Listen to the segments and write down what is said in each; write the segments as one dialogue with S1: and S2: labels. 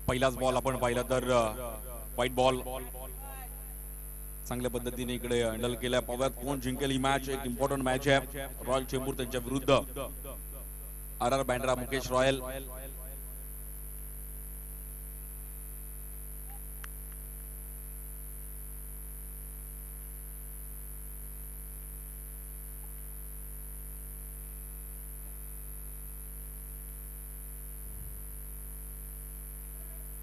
S1: पहिलाच बॉल आपण पाहिला तर व्हाईट बॉल चांगल्या पद्धतीने इकडे हँडल केल्या. पाहूयात कोण जिंकेल ही मॅच. एक इम्पॉर्टंट मॅच आहे रॉयल चेंबूर त्यांच्या विरुद्ध RR बँड्रा मुकेश रॉयल.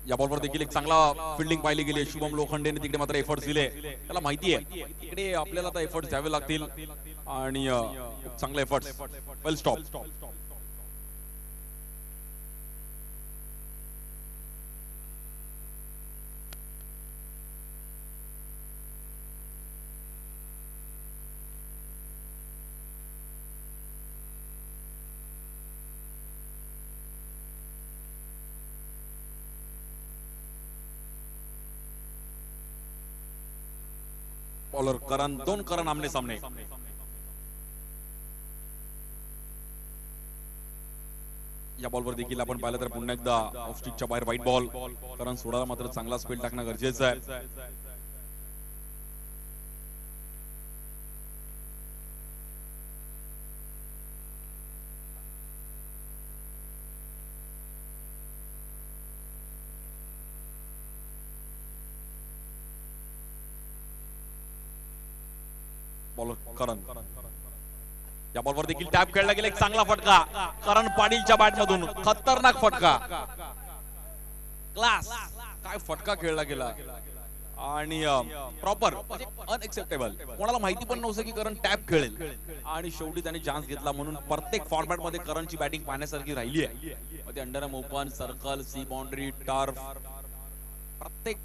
S1: या बॉलवर देखील एक चांगला फिल्डिंग पाहिली गेली. शुभम लोखंडेने तिकडे मात्र एफर्ट्स दिले. त्याला माहिती आहे तिकडे आपल्याला आता एफर्ट्स द्यावे लागतील आणि चांगले एफर्ट्स. वेल स्टॉप. बॉलर करण, दोन करण आमने सामने. या बॉलवर देखील आपण पाहिलं तर पुन्हा एकदा ऑफ स्टिकच्या बाहेर व्हाईट बॉल. करण सोडायला मात्र चांगला स्पीड टाकणं गरजेचं आहे. करण या बॉलवर देखील टॅप खेळला गेला. एक चांगला फटका करण पाटीलच्या बॅट मधून. खतरनाक फटका. क्लास. काय फटका खेळला गेला आणि प्रॉपर अनएक्सेप्टेबल. कोणाला माहिती पण नव्हतं की करण टॅप खेळेल आणि शेवटी त्याने चान्स घेतला. म्हणून प्रत्येक फॉर्मॅट मध्ये करणची बॅटिंग पाहण्यासारखी राहिली आहे. मध्ये अंडरआर्म ओपन, सर्कल, सी बाउंड्री, टर्फ, प्रत्येक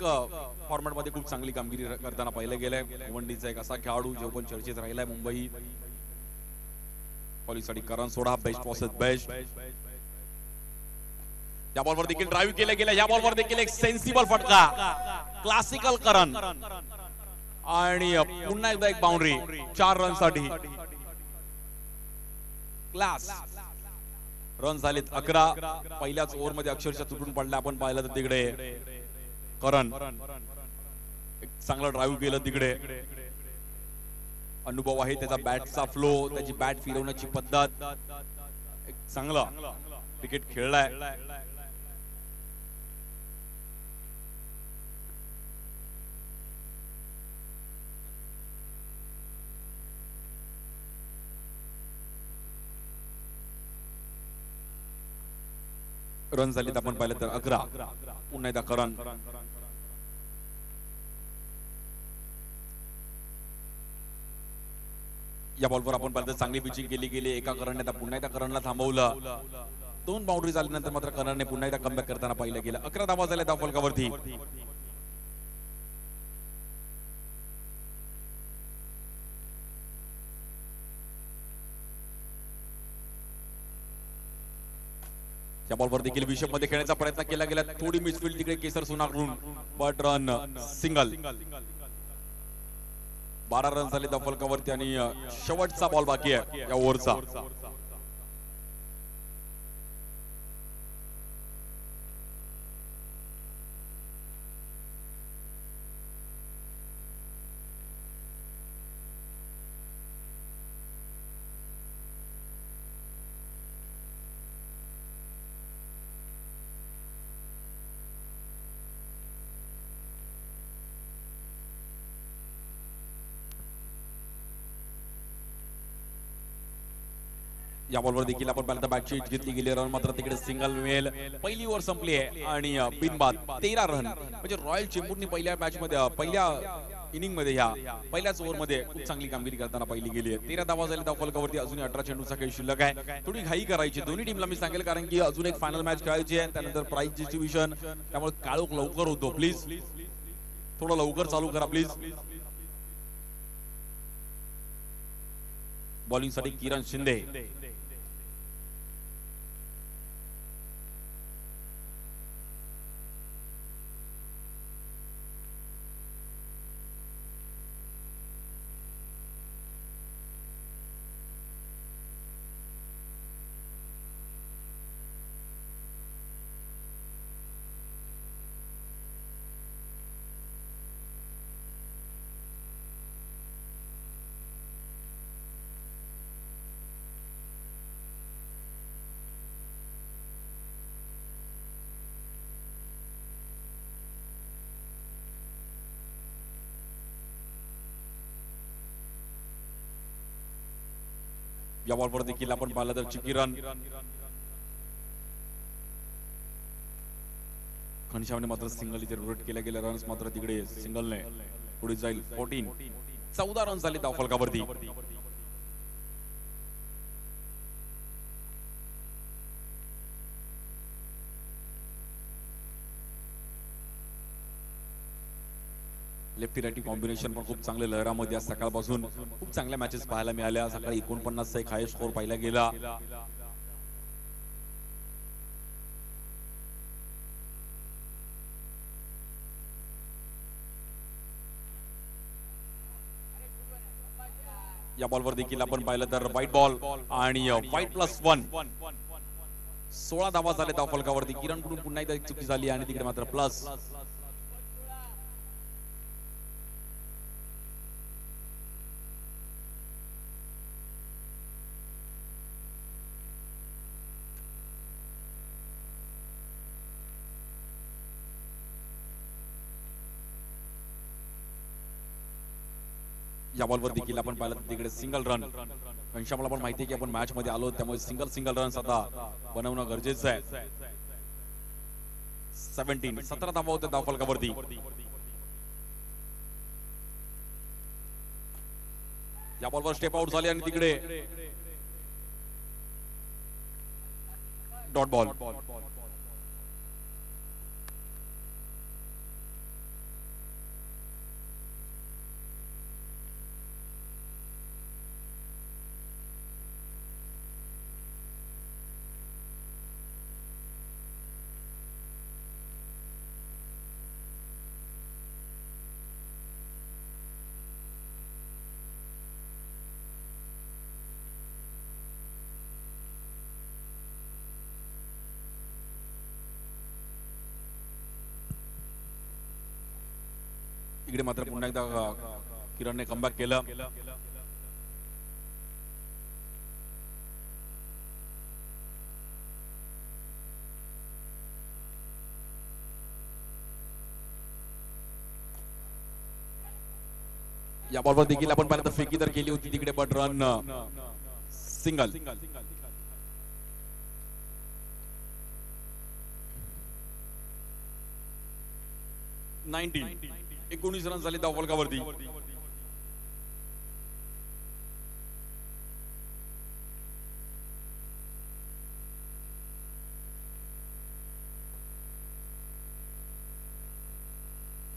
S1: फॉर्मॅट मध्ये खूप चांगली कामगिरी करताना पाहिलं गेलंय. भिवंडीचा एक असा खेळाडू जो पण चर्चेत राहिलाय मुंबई पॉलिसीसाठी. करण सोडा बेस्ट वर्सेस बेस्ट. या बॉलवर देखील ड्राईव्ह केले गेले. या बॉलवर देखील एक सेन्सिबल फटका. क्लासिकल करण आणि पुन्हा एकदा एक बाउंड्री 4 रन साठी. क्लास. रन झालेत 11. पहिल्याच ओव्हर मध्ये अक्षरशः तुटून पडला. आपण पाहिलं तर तिकडे करण एक चांगला ड्राईव्ह केलं. तिकडे अनुभव आहे त्याचा, बॅटचा फ्लो, त्याची बॅट फिरवण्याची पद्धत. एक चांगला क्रिकेट खेळलाय. रन झालीत आपण पाहिलं तर 11. पुन्हा एकदा करण. या बॉलवर आपण पाहिलं तर चांगली पिचिंग केली गेली. एका करणने पुन्हा एकदा करणला थांबवलं. 2 बाउंड्री झाल्यानंतर मात्र करणने पुन्हा एकदा कमबॅक करताना पाहिलं गेलं. 11 धावा झाल्या धाव फलकावरती. या बॉलवर देखील विषम मध्ये खेळण्याचा प्रयत्न केला गेला. थोडी मिसफिल्ड तिकडे केसर सोनाकडून, बट रन सिंगल. 12 रन झाले धाव फलकावरती आणि शेवटचा बॉल बाकी आहे या ओव्हरचा. या बॉलवर देखील आपण पाहिलं तर बॅकशीट घेतली गेली. रन मात्र तिकडे सिंगल मिळेल. पहिली ओव्हर संपली आहे आणि बिनबाद 13 रन. म्हणजे रॉयल चेंबूरनी पहिल्या मॅच मध्ये, पहिल्या इनिंग मध्ये, ह्या पहिल्याच ओव्हर मध्ये खूप चांगली कामगिरी करताना पाहिली गेली आहे. 13 धावा झाले धाव फलकावरती. अजून 18 चेंडूचा खेळ शिल्लक आहे. थोडी घाई करायची दोन्ही टीमला मी सांगेल, कारण की अजून एक फायनल मॅच खेळायची आहे. त्यानंतर प्राइज डिस्ट्रीब्युशन, त्यामुळे काळोख लवकर होतो. प्लीज थोडं लवकर चालू करा प्लीज. बॉलिंग साठी किरण शिंदे. या बॉलवर देखील आपण पाहिलं तर चिकी रन. घनश्यामने मात्र सिंगल इथे रोटेट केल्या गेल्या रन्स मात्र तिकडे सिंगलने पुढे जाईल. 14 रन झाले धावफलकावरती. लेफ्टी राईटी कॉम्बिनेशन पण खूप चांगले लहरामध्ये आज सकाळपासून खूप चांगल्या मॅचेस पाहायला मिळाल्या. सकाळी 49 चा एक हाय स्कोर पाहिला गेला. या बॉलवर देखील आपण पाहिलं तर व्हाईट बॉल आणि व्हाईट +1. 16 धावा झाले धावफलकावरती. किरण कडून पुन्हा एकदा एक चुकी झाली आणि तिकडे मात्र प्लस. या बॉलवर देखील आपण पाहिलं तिकडे सिंगल रन. घनश्यामला पण माहिती आहे की आपण मॅच मध्ये आलो त्यामुळे सिंगल रन आता बनवणं गरजेचं आहे. 17 धावा होत्या धावफलकावरती. या बॉलवर स्टेप आउट झाले आणि तिकडे डॉट बॉल. इकडे मात्र पुन्हा एकदा किरणने कमबॅक केलं. या बॉलवर देखील आपण पाहिलं तर फेकी तर केली होती तिकडे बट रन सिंगल. 19 रन झाले धावफलकावरती.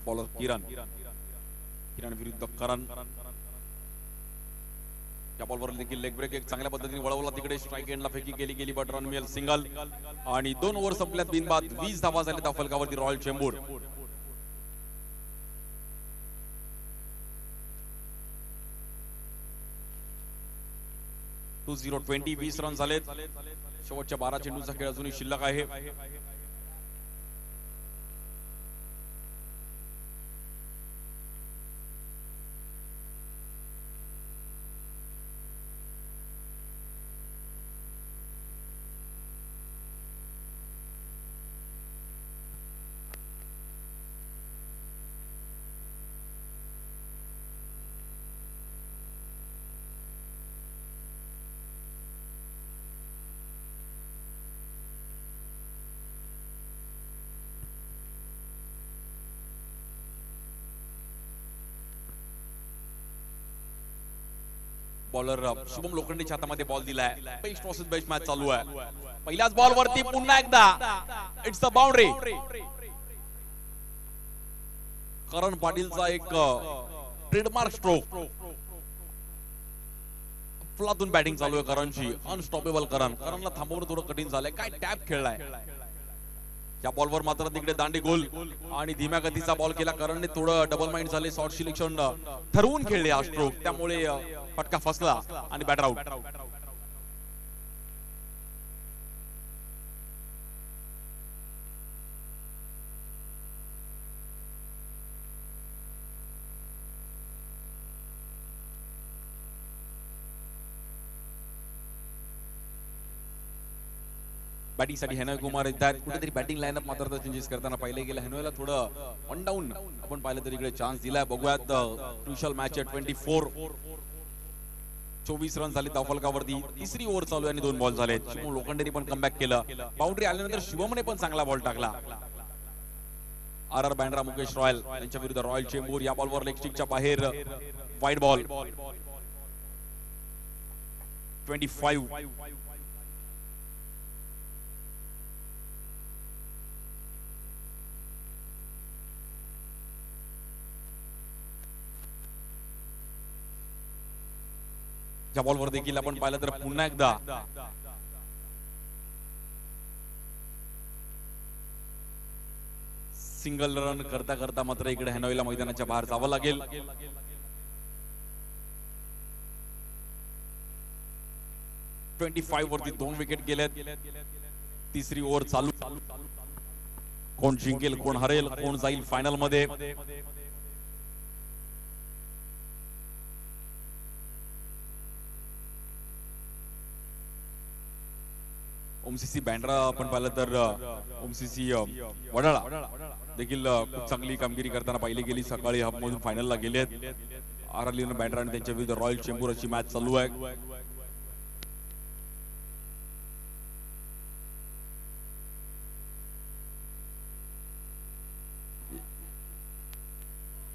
S1: बॉलर किरण विरुद्ध करण. या बॉलवर देखील लेग ब्रेक एक चांगल्या पद्धतीने वळवला. तिकडे स्ट्राइक एंडला फेकी केली गेली बट रन मिळेल सिंगल. आणि 2 ओव्हर संपल्यात बिनबाद. 20 धावा झाले धावफलकावरती रॉयल चेंबूर. टू 20 रन झालेत. शेवटच्या 12 चेंडूचा खेळ अजूनही शिल्लक आहे. बॉलर शुभम लोखंडेच्या हातामध्ये बॉल दिलाय. बेस्ट वर्सेस बेस्ट मॅच चालू आहे. पहिल्याच बॉल वरती पुन्हा एकदा इट्स द बाउंड्री. करण पाटीलचा एक ट्रेडमार्क स्ट्रोक. फुलातून बॅटिंग चालू आहे करणची. अनस्टॉपेबल करणला थांबवणं थोडं कठीण झालंय. काय टॅप खेळलाय. या बॉलवर मात्र तिकडे दांडी गोल आणि धीम्या गतीचा बॉल केला. करणने थोडं डबल माइंड झाले. शॉर्ट सिलेक्शन ठरवून खेळले हा स्ट्रोक. त्यामुळे फटका फसला आणि बॅटर आउट. बॅटिंग साठी हेनॉय कुमार येतात. कुठेतरी बॅटिंग लाईनअप मात्र चेंजेस करताना पाहिले गेलं. हेनॉयला थोडं वन डाऊन आपण पाहिलं तर इकडे चान्स दिलाय. बघूयात क्रुशियल मॅच आहे. 24 24 रन झाले धावफलकावरती. तिसरी ओव्हर चालू आहे आणि 2 बॉल झाले. शिवम लोखंडेने पण कमबॅक केलं. बाउंड्री आल्यानंतर शिवमने पण चांगला बॉल टाकला. आर बँड्रा मुकेश रॉयल यांच्या विरुद्ध रॉयल चेंबूर. या बॉलवर लेग स्टिकच्या बाहेर वाईड बॉल. 25. या बॉलवर देखील आपण पाहिलं तर पुन्हा एकदा सिंगल रन करता करता मात्र इकडे हॅनॉईला मैदानाच्या बाहेर जावं लागेल. वरती 2 विकेट गेलेत. तिसरी ओव्हर चालू. कोण जिंकेल कोण हरेल कोण जाईल फायनल मध्ये. ओमसीसी बँड्रा आपण पाहिलं तर ओमसीसी वडाळा देखील खूप चांगली कामगिरी करताना पाहिली गेली. सकाळी हब मधून फायनलला गेलेत. आरलीन बँड्रा आणि त्यांच्या विरुद्ध रॉयल चेंबूर अशी मॅच चालू आहे.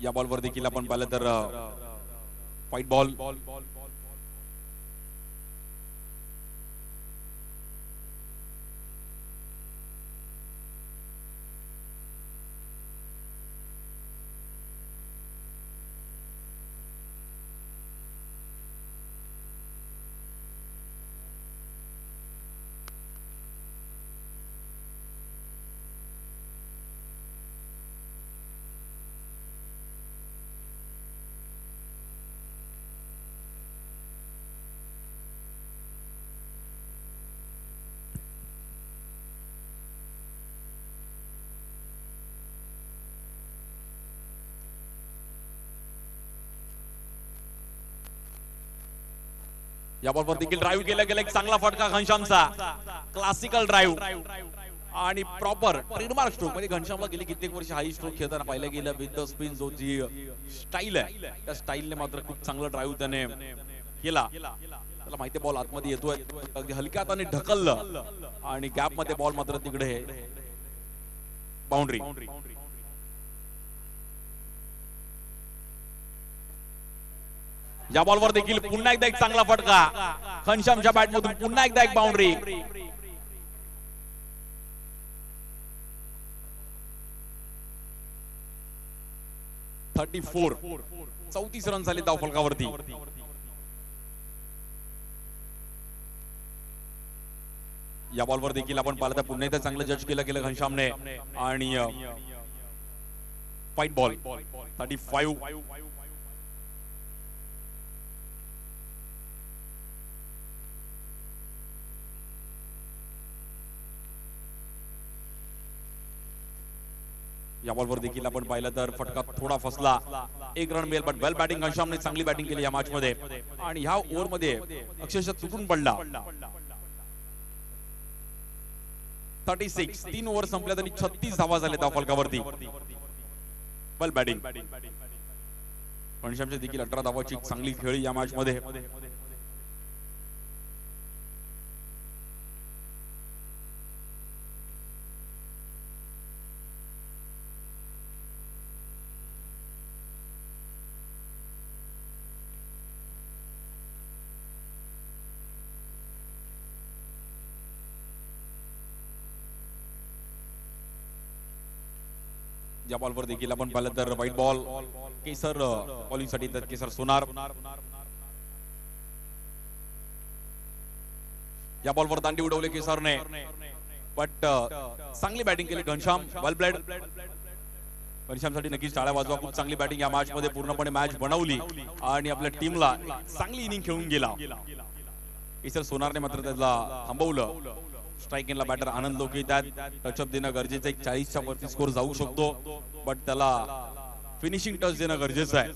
S1: या बॉलवर देखील आपण पाहिलं तर व्हाईट बॉल. या बॉलवर देखील ड्राईव्ह केला गेला. एक चांगला फटका घनश्यामचा. क्लासिकल ड्राईव्ह आणि प्रॉपर ट्रेडमार्क स्ट्रोक. म्हणजे घनश्यामला गेली कित्येक वर्ष हाई स्ट्रोक खेळताना पाहिलं गेलं. विथ द स्पिन जो जी स्टाईल आहे त्या स्टाईलने मात्र खूप चांगला ड्राईव्ह त्याने केला. त्याला माहिती बॉल आतमध्ये येतोय. अगदी हलक्या हाताने ढकललं आणि गॅप मध्ये बॉल मात्र तिकडे बाउंड्री. या बॉलवर देखील पुन्हा एकदा एक चांगला फटका. घनश्यामच्या बॅटमधून पुन्हा एकदा एक बाउंड्री. चौतीस रन झाले धावफलकावरती. या बॉलवर देखील आपण पाहिलं तर पुन्हा एकदा चांगलं जज केलं गेलं घनश्यामने आणि व्हाईट बॉल. 35. या बॉलवर देखील आपण पाहिलं तर फटका थोडा फसला. 1 रन मिळेल. But well batting. घनश्यामने चांगली बॅटिंग केली या मॅच मध्ये आणि ह्या ओव्हर मध्ये अक्षरशः तुटून पडला. 36. 3 ओव्हर संपल्यात आणि 36 धावा झाले धावफलकावरती. वेल बॅटिंग. घनश्यामच्या देखील 18 धावाची चांगली खेळी या मॅच मध्ये. या बॉलवर देखील आपण पाहिलं तर व्हाईट बॉल. केसर बॉलिंग साठी तर केसर सोनार. या बॉलवर दांडी उडवले केसरने. बट चांगली बॅटिंग केली घनश्याम. वेल प्लेड. घनश्यामसाठी नक्कीच टाळ्या वाजवा. खूप चांगली बॅटिंग या मॅच मध्ये. पूर्णपणे मॅच बनवली आणि आपल्या टीमला चांगली इनिंग खेळून गेला. केसर सोनारने मात्र त्याला थांबवलं. स्ट्राइकिंगला बॅटर आनंद लोक येतात. टचअप देणं गरजेचं. 40च्या वरती स्कोर जाऊ शकतो बट त्याला फिनिशिंग टच देणं गरजेचं आहे.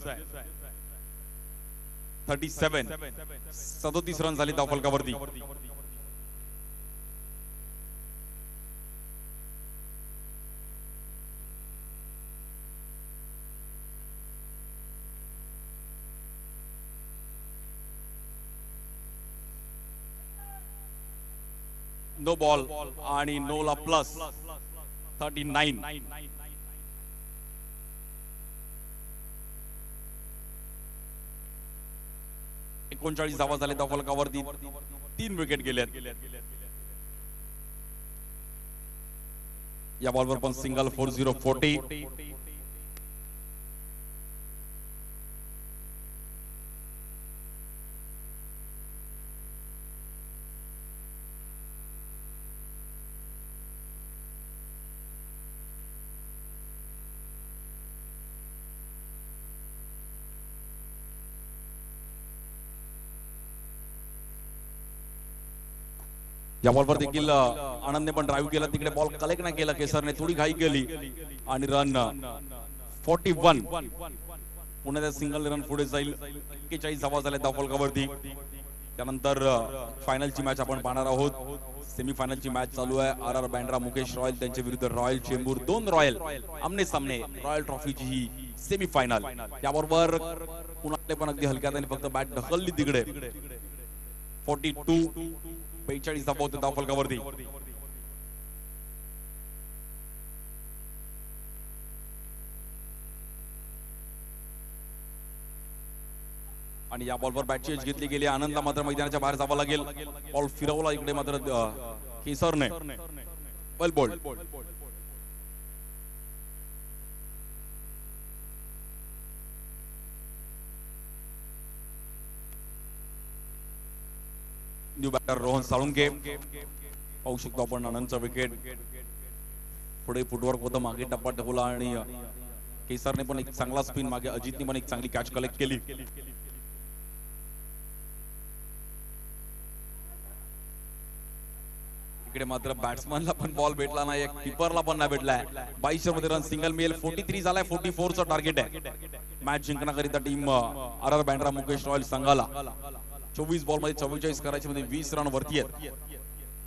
S1: 37 रन झाले धावफलकावरती. नो बॉल आणि नो ला प्लस 39. 39 धावा झाले त्या फलकावरती 3 विकेट गेल्यात. या बॉलवर पण सिंगल 40-40. या बॉलवर देखील आनंदने पण ड्राईव्ह केला, तिकडे बॉल कलेक्ट नाही केला, केसरने थोडी घाई केली आणि रन 41. पुन्हा सिंगल रन पुढे जाईल. 41 धावा झाल्या धाव फलकावरती. त्यानंतर फायनलची मॅच आपण पाहणार आहोत. सेमीफायनलची मॅच चालू आहे. RR बँड्रा मुकेश रॉयल त्यांच्या विरुद्ध रॉयल चेंबूर. 2 रॉयल आमने सामने. रॉयल ट्रॉफीची ही सेमीफायनल. याबरोबर पुन्हा पण अगदी हलक्या हाताने फक्त बॅट ढकलली तिकडे. 42. 42 धावा होते धाव फलकावरती. आणि या बॉलवर बॅटची एज घेतली गेली. आनंदला मात्र मैदानाच्या बाहेर जावं लागेल. बॉल फिरवला इकडे मात्र केसरने. Well bowled. New batter Rohan Salunke. पाहू शकतो आपण आनंदचा विकेट. पुढे फुटवर्क होतं, मागे टप्पा ठेवला आणि केसरने पण एक चांगला स्पिन, मागे अजितने पण एक चांगली कॅच कलेक्ट केली. इकडे मात्र बॅट्समनला पण बॉल भेटला नाही, कीपरला पण नाही भेटलाय. 22 मध्ये रन सिंगल मिळेल. 43 झालाय. 44 चं टार्गेट आहे मॅच जिंकण्याकरिता team RR Bandra Mukesh Royal संघाला. 24 बॉल मध्ये 44 करायचे, मध्ये 20 रन वरती आहेत,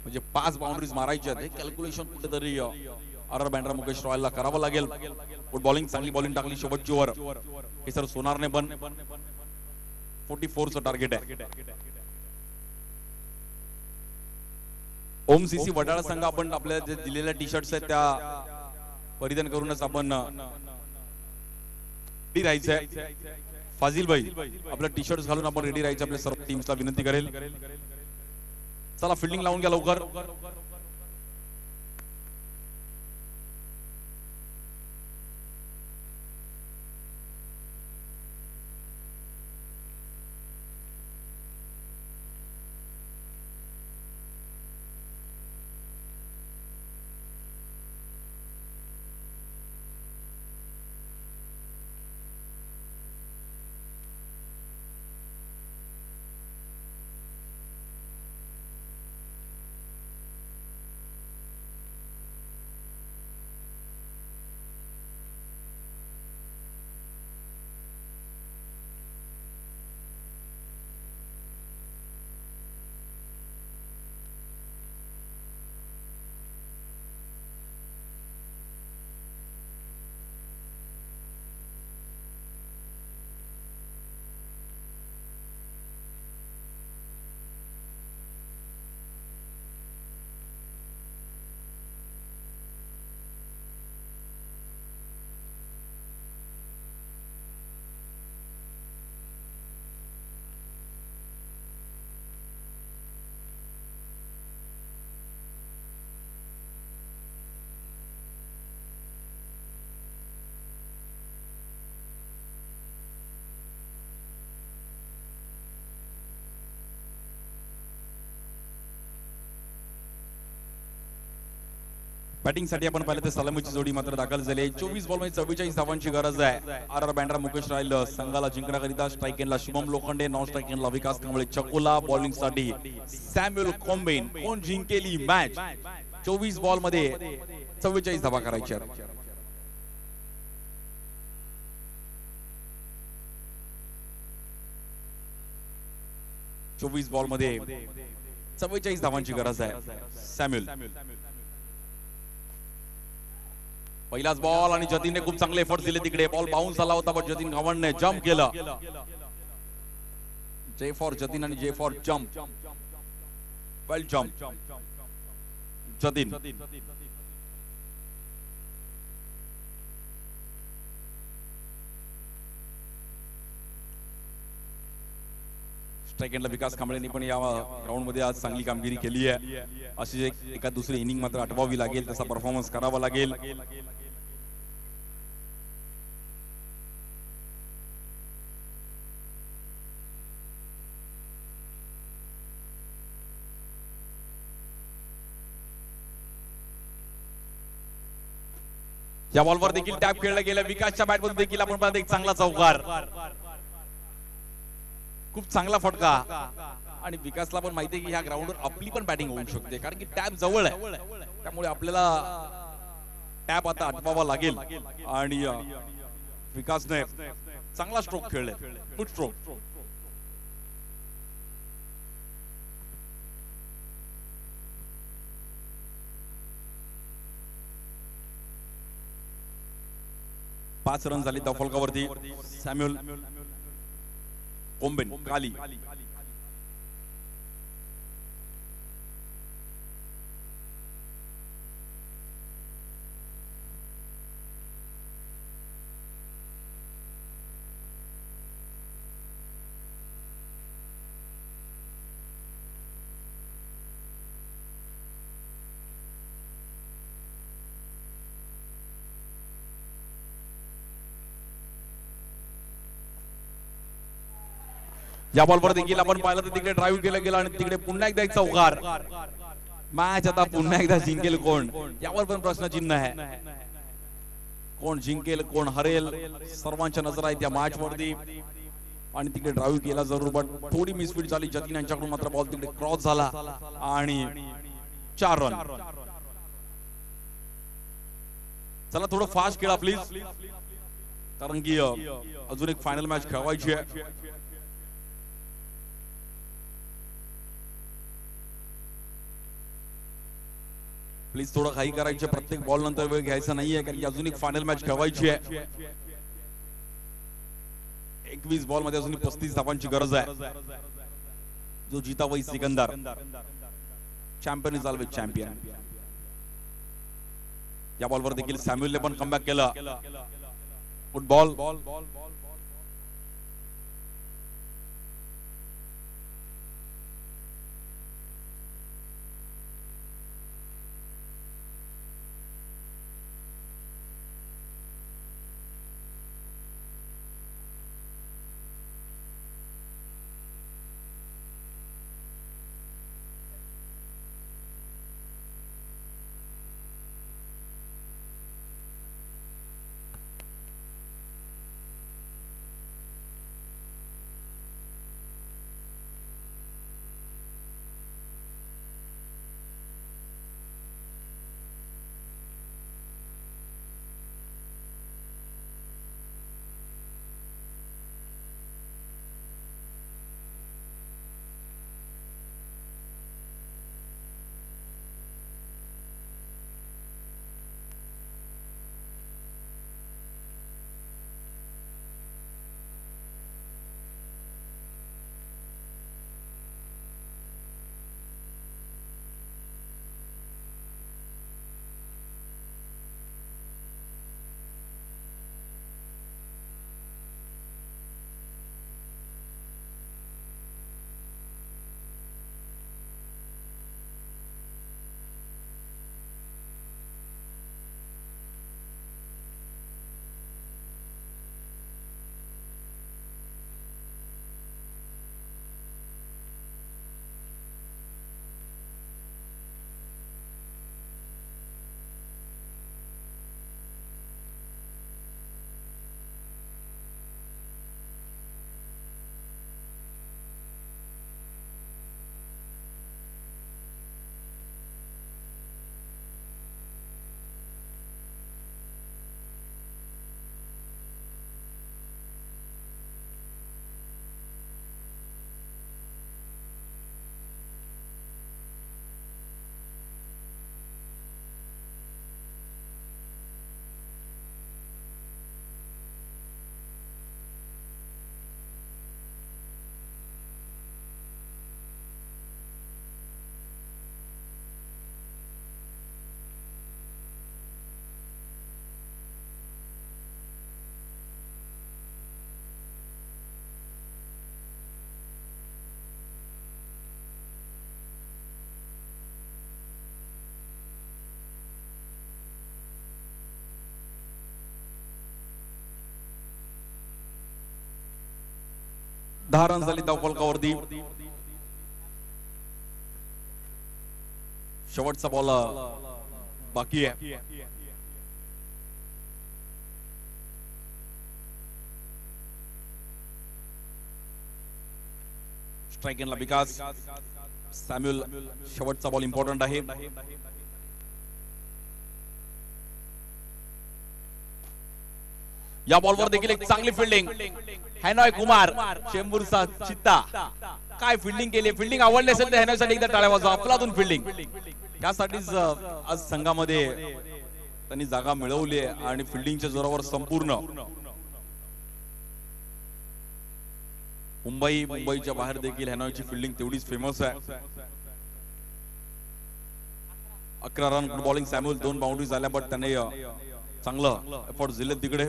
S1: म्हणजे 5 बाउंड्रीज मारायचे आहेत. हे कॅल्क्युलेशन कुठेतरी RR बँड्रा मुकेश रॉयलला करावं लागेल. गुड बॉलिंग, चांगली बॉलिंग टाकली शेवटची ओव्हर. हे सर सोनारने पण 44 चं टार्गेट आहे. ओम सीसी वडाळा संघ आपण आपल्या जे दिलेल्या टी शर्ट्स आहेत त्या परिधान करूनच आपण रेडी राहायचंय. फाजिल भाई आपल्या टी शर्ट घालून आपण रेडी राहायचं. आपल्या सर्व टीम्सला विनंती करेल. चला फिल्डिंग लावून घ्या लवकर. बॅटिंग साठी आपण पाहिलं तर सलामीची जोडी मात्र दाखल झाली आहे. 24 बॉल मध्ये 44 धावांची गरज आहे. RR बँड्रा मुकेश रॉयल संघाला जिंकण्याकरिता स्ट्राईक एंडला शुभम लोखंडे, नॉन स्ट्राईक एंडला विकास कांबळे चकोला, बॉलिंग साठी सॅम्युअल कॉम्बेन. कोण जिंकेली मॅच? 24 बॉल मध्ये 44 धावा करायच्या. 24 बॉल मध्ये 44 धावांची गरज आहे. सॅम्युअल पहिलाच बॉल आणि जतीनने खूप चांगले एफर्ट दिले तिकडे. बॉल बाउन्स झाला होता पण जतीन गावंडने जम्प केलं. जे फॉर जतीन आणि J for jump. Well jump. Jatin strike एंडला विकास कांबळेंनी पण या ग्राउंड मध्ये आज चांगली कामगिरी केली आहे. अशी एका दुसरी इनिंग मात्र आठवावी लागेल, तसा परफॉर्मन्स करावा लागेल. या बॉलवर देखील टॅप खेळला गेला. विकासच्या बॅट मध्ये देखील आपण पाहतो एक चांगला चौकार, खूप चांगला फटका. आणि विकासला पण माहिती आहे की ह्या ग्राउंडवर आपली पण बॅटिंग होऊ शकते, कारण की टॅप जवळ आहे. त्यामुळे आपल्याला टॅप आता आठवावा लागेल. आणि विकासने चांगला स्ट्रोक खेळले, गुड स्ट्रोक. पाच रन झाले त्या फलकावरती. सॅम्युअल कोंबेन काली या बॉलवर देखील आपण पाहिलं तर तिकडे ड्राईव्ह केलं गेलं आणि तिकडे पुन्हा एकदा एक चौकार. मॅच आता पुन्हा एकदा जिंकेल कोण, यावर पण प्रश्नचिन्ह आहे. कोण जिंकेल कोण हरेल, सर्वांच्या नजर आहेत या मॅच वरती. आणि तिकडे ड्राईव्ह केला जरूर, पण थोडी मिसफीट झाली जतीन यांच्याकडून. मात्र बॉल तिकडे क्रॉस झाला आणि 4 रन. चला थोडं फास्ट खेळा प्लीज, कारण की अजून एक फायनल मॅच खेळवायची आहे. प्लीज थोडं काही करायचे, प्रत्येक बॉल नंतर वेळ घ्यायचा नाहीये, कारण की अजून एक फायनल मॅच खेळवायची आहे. 21 बॉल मध्ये अजून 35 धावांची गरज आहे. जो जीता वही Sikandar, champion is always champion. या बॉलवर देखील सॅम्युअलने पण कमबॅक केला. Good ball. 10 रन झाली धावफलकावरती. शेवटचा बॉल बाकी आहे. स्ट्राइक एंडला विकास. सॅम्युअल शेवटचा बॉल इम्पॉर्टंट आहे. या बॉलवर देखील एक चांगली फिल्डिंग. हॅनॉय कुमार चेंबूरचा चित्ता काय फिल्डिंग केली. फिल्डिंग आवडली असेल तर हॅनॉयसाठी एकदा टाळ्या वाजवा. अफलातून फिल्डिंग. त्यासाठीच आज संघामध्ये त्यांनी जागा मिळवली आहे आणि फिल्डिंगच्या जोरावर संपूर्ण मुंबईच्या बाहेर देखील हॅनॉयची फिल्डिंग तेवढीच फेमस आहे. 11 रन बॉलिंग. सॅम्युअल 2 बाउंड्री झाल्या बट त्याने चांगलं एफर्ट दिले तिकडे.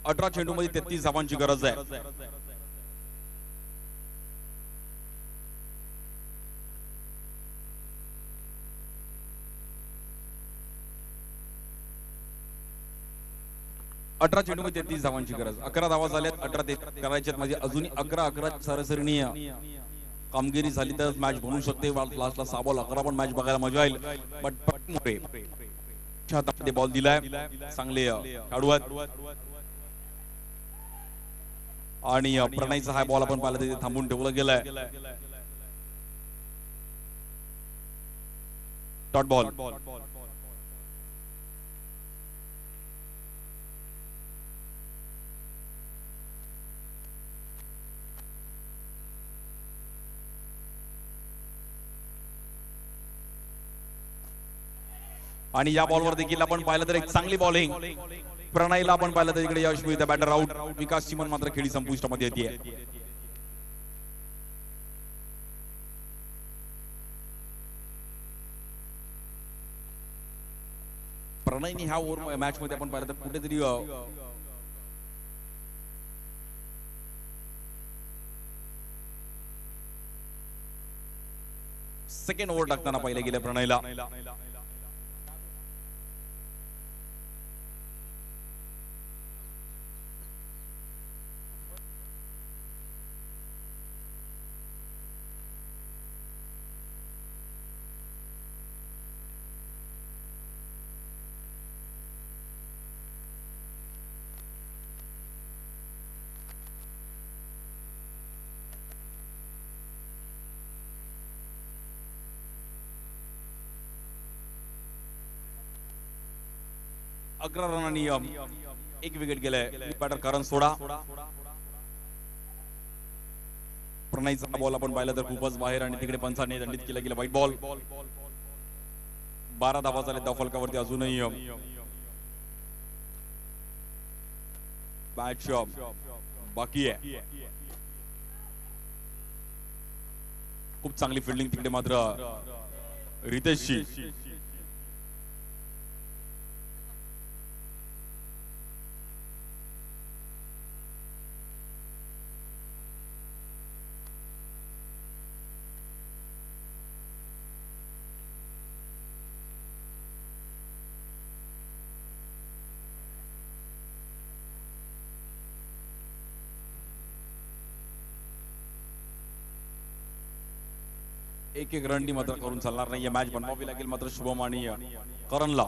S1: अठरा चेंडू मध्ये 33 धावांची गरज आहे. अठरा चेंडू मध्ये 33 धावांची गरज. 11 धावा झाल्यात. 18 करायच्यात. म्हणजे अजूनही 11 सरासरीने कामगिरी झाली तर मॅच बनवू शकते. लास्टला 6 बॉल 11 पण मॅच बघायला मजा येईल. बट बॉल दिलाय. चांगले खेळाडू आहेत आणि प्रणयचा हा बॉल आपण पाहिला तिथे थांबून ठेवलं गेलाय. Dot ball. आणि या बॉलवर देखील आपण पाहिलं तर एक चांगली बॉलिंग. प्रणयला आपण पाहिलं तर इकडे यश मिळतं. Batter out. विकास चिमन मात्र खेळी संपुष्टामध्ये येते. प्रणयने ह्या ओव्हर मॅच मध्ये आपण पाहिलं तर कुठेतरी सेकंड ओव्हर टाकताना पाहिले गेले प्रणयला. अकरा रनांनी एक विकेट गेलाय. बॅटर करण सोडा. प्रणयचा बॉल आपण पाहिला तर खूपच बाहेर आणि तिकडे पंचाने दंडित केला गेला. White ball. 12 धावा झाले धावफलकावरती. अजूनही मॅच बाकी आहे. खूप चांगली फिल्डिंग तिकडे मात्र रितेशची. एक रन मात्र करून चालणार नाही. मॅच बनवावी लागेल मात्र शुभम आणि करणला.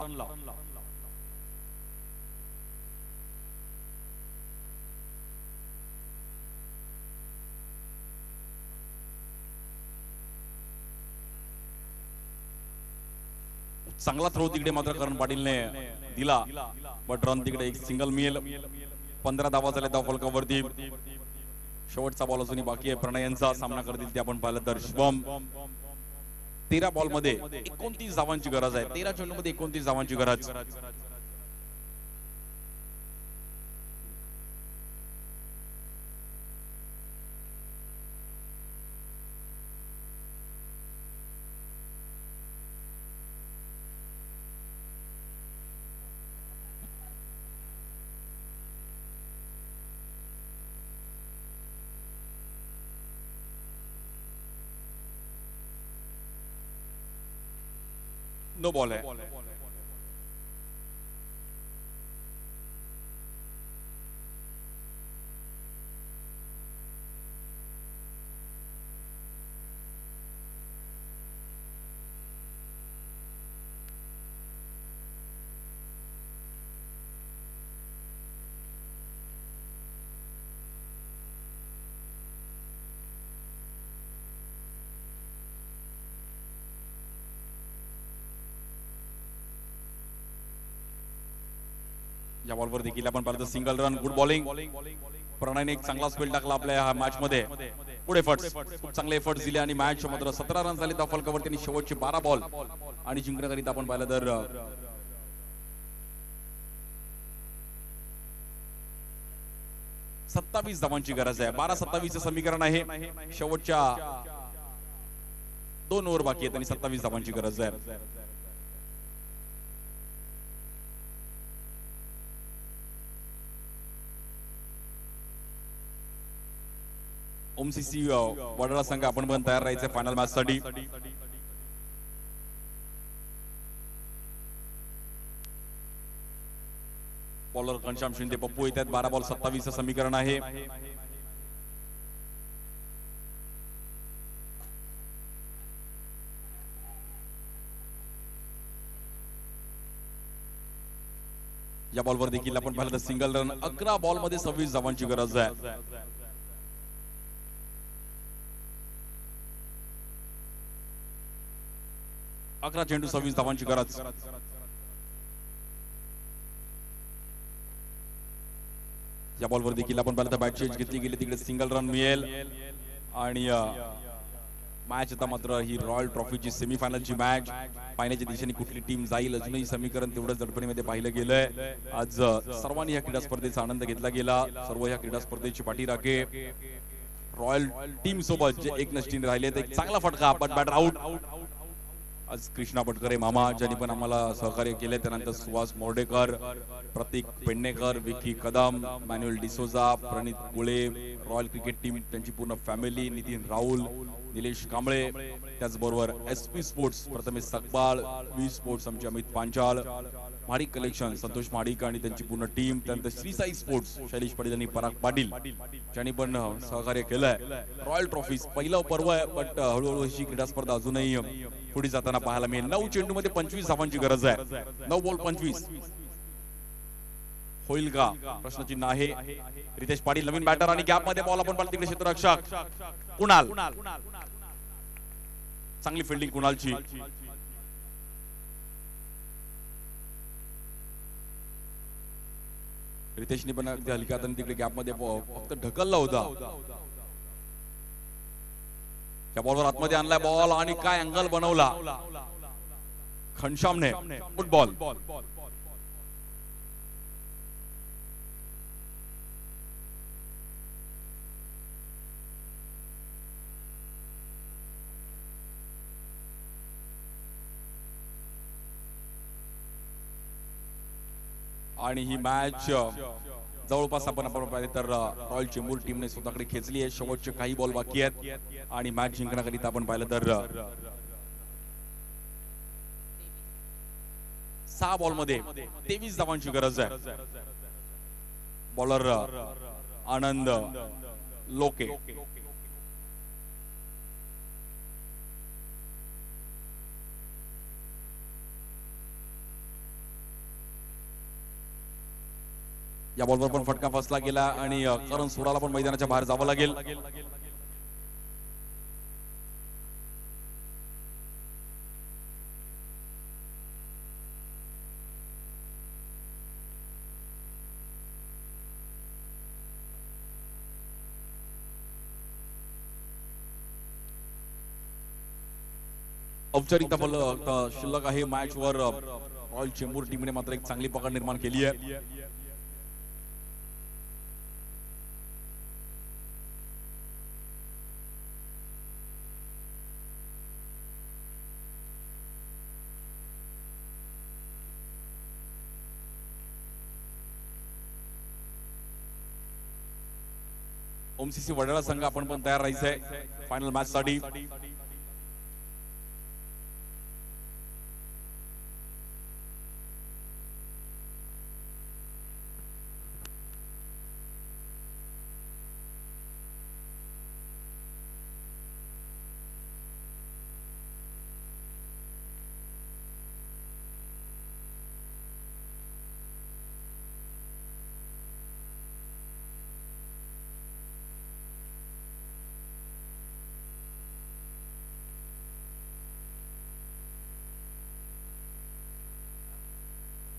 S1: चांगला थ्रो तिकडे मात्र करण पाटीलने दिला बट रन तिकडे एक सिंगल मिळेल. 15 धावा झाल्या धावफलकावरती. शेवटचा बॉल अजूनही बाकी आहे. प्रणयांचा सामना करतील ते आपण पाहिलं तर शुभम 13 बॉल मध्ये 29 धावांची गरज आहे. 13 चेंडू मध्ये 29 धावांची गरज. नो बॉल है. या बॉलवर देखील आपण पाहिलं सिंगल रन, गुड बॉलिंग. प्रणयने एक चांगला स्पेल टाकला आपल्या या मॅच मध्ये. गुड एफर्ट्स, खूप चांगले एफर्ट्स दिले आणि मॅच मात्र 17 रन झाले. त्या फलकावर त्यांनी शेवटचे 12 बॉल आणि जिंकण्याकरिता आपण पाहिलं तर 27 धावांची गरज आहे. 12-27 समीकरण आहे. शेवटच्या 2 ओव्हर बाकी आहेत आणि 27 धावांची गरज आहे. ओमसीसी वडाळा संघ आपण पण तयार राहायचं फायनल मॅच साठी. बॉलर घनश्याम शिंदे, पप्पू येतात. 12 बॉल 27 समीकरण आहे. या बॉलवर देखील आपण पाहिलं तर सिंगल रन. 11 बॉल मध्ये 26 धावांची गरज आहे. 11 चेंडू 26 धावांची गरज. या बॉलवर देखील आपण पाहिलं तर बॅट चेंज घेतली गेली. तिकडे सिंगल रन मिळेल आणि मॅच आता मात्र ही रॉयल ट्रॉफीची सेमीफायनलची मॅच. फायनलच्या दिशेने कुठली टीम जाईल अजूनही समीकरण तेवढंच दडपणीमध्ये पाहिलं गेलंय. आज सर्वांनी या क्रीडा स्पर्धेचा आनंद घेतला गेला. सर्व या क्रीडा स्पर्धेची पाठीराखे रॉयल टीम सोबत जे एक नष्टीने राहिले एक चांगला फटका. But batter out. आज कृष्णा पटकरे मामा ज्यांनी पण आम्हाला सहकार्य केले. त्यानंतर Suhas Mordekar, Prateek Pednekar, Vicky Kadam, Manuel D'Souza, Pranit Gule, Royal cricket team त्यांची पूर्ण फॅमिली, नितीन राहुल, निलेश कांबळे, त्याचबरोबर SP sports Prathamesh Sakbal, V sports आमचे अमित पांचाळ, महाडिक कलेक्शन संतोष महाडिक आणि त्यांची पूर्ण टीम. त्यानंतर श्री साई स्पोर्ट्स शैलेश पाटील आणि पराग पाटील ज्यांनी पण सहकार्य केलंय. रॉयल ट्रॉफी पहिलं पर्व आहे. बट हळूहळू अशी क्रीडा स्पर्धा अजूनही पुढे जाताना पाहायला मिळेल. 9 चेंडू मध्ये 25 धावांची गरज आहे. 9 बॉल 25 होईल का प्रश्नचिन्ह आहे. रितेश पाटील नवीन बॅटर आणि गॅप मध्ये बॉल आपण पाहिलं. तिकडे क्षेत्ररक्षक कुणाल, चांगली फिल्डिंग कुणालची. रितेशने पण अगदी हलक्या हाताने तिकडे गॅप मध्ये फक्त ढकलला होता. त्या बॉलवर आतमध्ये आणलाय बॉल आणि काय अँगल बनवला घनश्यामने. फुटबॉल आणि ही मॅच जवळपास आपण पाहिजे तर रॉयल चेंबूर टीमने स्वतःकडे खेचली आहे. शेवटचे काही बॉल बाकी आहेत आणि मॅच जिंकण्याकरिता आपण पाहिलं तर 6 बॉल मध्ये 23 धावांची गरज आहे. बॉलर आनंद लोके. या बॉलवर पण फटका फसला गेला आणि करण सोडाला पण मैदानाच्या बाहेर जावं लागेल. औपचारिकता शिल्लक आहे मॅच वर. रॉयल चेंबूर टीमने मात्र एक चांगली पकड निर्माण केली आहे. ओमसीसी वडाळा संघ आपण पण तयार राहायचंय फायनल मॅच साठी.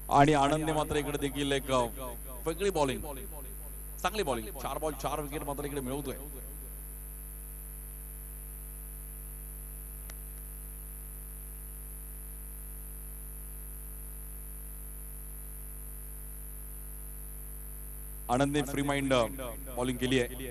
S1: आणि आनंदने मात्र इकडे देखील एक वेगळी बॉलिंग, चांगली बॉलिंग, 4 बॉल 4 विकेट मात्र इकडे मिळवतोय. आनंदने फ्री माइंड बॉलिंग केली आहे.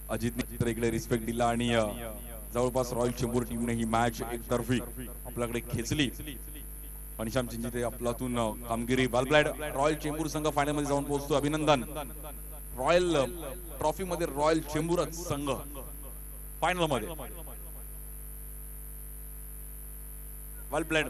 S1: अजितने इकडे रिस्पेक्ट दिला आणि जवळपास रॉयल चेंबूर टीमने ही मॅच एकतर्फी आपल्याकडे खेचली. घनश्याम चिंचिते अफलातून कामगिरी. वेल रॉयल चेंबूर संघ फायनल मध्ये जाऊन पोहोचतो. अभिनंदन. रॉयल ट्रॉफी मध्ये रॉयल चेंबूर संघ फायनल मध्ये. Well played.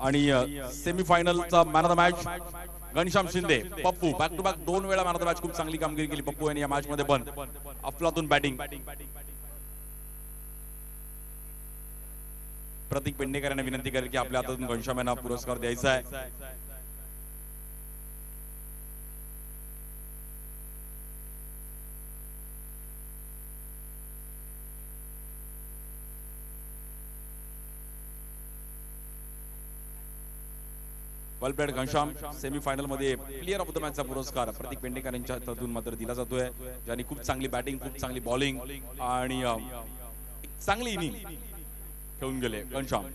S1: आणि सेमीफायनलचा man of the match Ghanshyam Shinde. Pappu back to back 2 वेळा मॅन ऑफ द मॅच. खूप चांगली कामगिरी केली पप्पू यांनी या मॅच मध्ये. पण अफलातून बॅटिंग. प्रतीक पेडणेकर यांना विनंती करेल की आपल्या हातातून घनश्याम यांना पुरस्कार द्यायचा आहे. वेल प्लेड घनश्याम. सेमीफायनल मध्ये प्लेयर ऑफ द मॅचचा पुरस्कार प्रतीक पेडणेकर यांच्या हातून मात्र दिला जातोय, ज्यांनी खूप चांगली बॅटिंग, खूप चांगली बॉलिंग आणि चांगली इनिंग खेळून गेले घनश्याम.